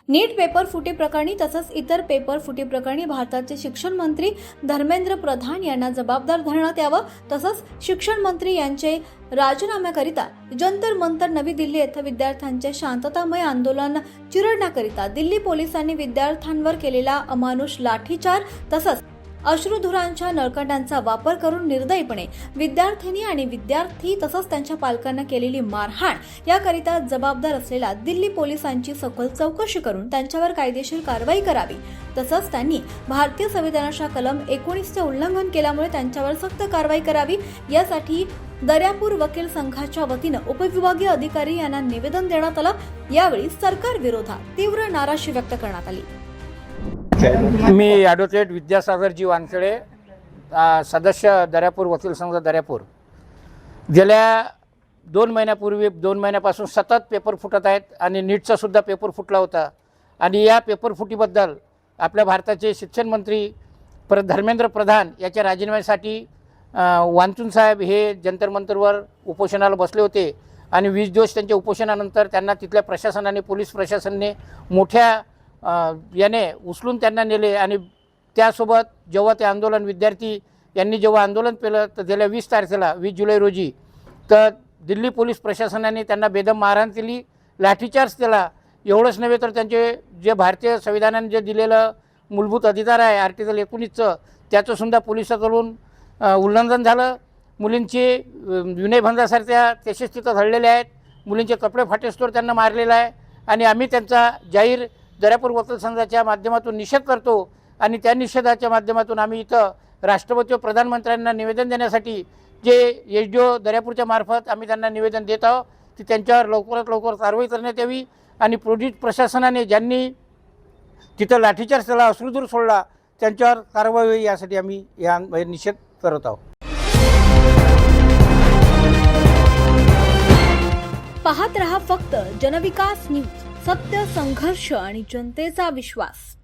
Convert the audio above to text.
नीट paper फुटी प्रकरणी तसंच इतर पेपर फुटी प्रकरणी भारताचे शिक्षण मंत्री धर्मेंद्र प्रधान यांना जबाबदार धरण्यात यावं, तसंच शिक्षण मंत्री यांचे राजीनाम्याकरिता जंतर मंतर नवी दिल्ली येथे विद्यार्थ्यांचे शांततामय आंदोलन चिरडण्याकरिता दिल्ली पोलिसांनी विद्यार्थ्यांवर केलेला अमानुष लाठीचार तसंच अश्रुधुरांच्या नळकांड्यांचा वापर करून निर्दयीपणे विद्यार्थिनी आणि विद्यार्थी तसंच त्यांच्या पालकांना केलेली मारहाण याकरिता जबाबदार असलेल्या दिल्ली पोलिसांची सखोल चौकशी करून त्यांच्यावर कायदेशीर कारवाई करावी, तसंच त्यांनी भारतीय संविधानाच्या कलम 19चे उल्लंघन केल्यामुळे त्यांच्यावर सक्त कारवाई करावी यासाठी दर्यापूर वकील संघाच्या वतीनं उपविभागीय अधिकारी यांना निवेदन देण्यात आलं। यावेळी सरकार विरोधात तीव्र नाराजी व्यक्त करण्यात आली। मी ॲडव्होकेट विद्यासागरजी वानखेडे, सदस्य दर्यापूर वकील संघ दर्यापूर। गेल्या 2 महिन्यापासून सतत पेपर फुटत आहेत आणि नीटचा सुद्धा पेपर फुटला होता आणि या पेपर फुटीबद्दल आपल्या भारताचे शिक्षण मंत्री धर्मेंद्र प्रधान याच्या राजीनाम्यासाठी वांचून साहेब हे जंतर मंतरवर उपोषणाला बसले होते आणि 20 दिवस त्यांच्या उपोषणानंतर त्यांना तिथल्या प्रशासनाने पोलीस प्रशासनाने मोठ्या याने उचलून त्यांना नेले आणि त्यासोबत जेव्हा ते आंदोलन विद्यार्थी यांनी जेव्हा आंदोलन केलं तर गेल्या 20 तारखेला 20 जुलै रोजी तर दिल्ली पोलीस प्रशासनाने त्यांना बेदम मारहाण केली, लाठीचार्ज केला। एवढंच नव्हे तर त्यांचे जे भारतीय संविधानाने जे दिलेलं मूलभूत अधिकार आहे आर्टिकल 19चं त्याचंसुद्धा पोलिसांकडून उल्लंघन झालं। मुलींचे विनयभंगासारख्या केसेस तिथं घडलेले आहेत, मुलींचे कपडे फाटेस्तोर त्यांना मारलेला आहे आणि आम्ही त्यांचा जाहीर दर्यापूर वकील संघाच्या माध्यमातून निषेध करतो आणि त्या निषेधाच्या माध्यमातून आम्ही इथं राष्ट्रपती व प्रधानमंत्र्यांना निवेदन देण्यासाठी जे एसडीओ दर्यापूरच्या मार्फत आम्ही त्यांना निवेदन देत आहोत की त्यांच्यावर लवकरात लवकर कारवाई करण्यात यावी आणि पोलीस प्रशासनाने ज्यांनी तिथं लाठीचार्ज केला, अश्रुधूर सोडला त्यांच्यावर कारवाई होईल यासाठी आम्ही या निषेध करत आहोत। पाहत रहा फक्त जनविकास न्यूज, सत्य, संघर्ष आणि जनतेचा विश्वास।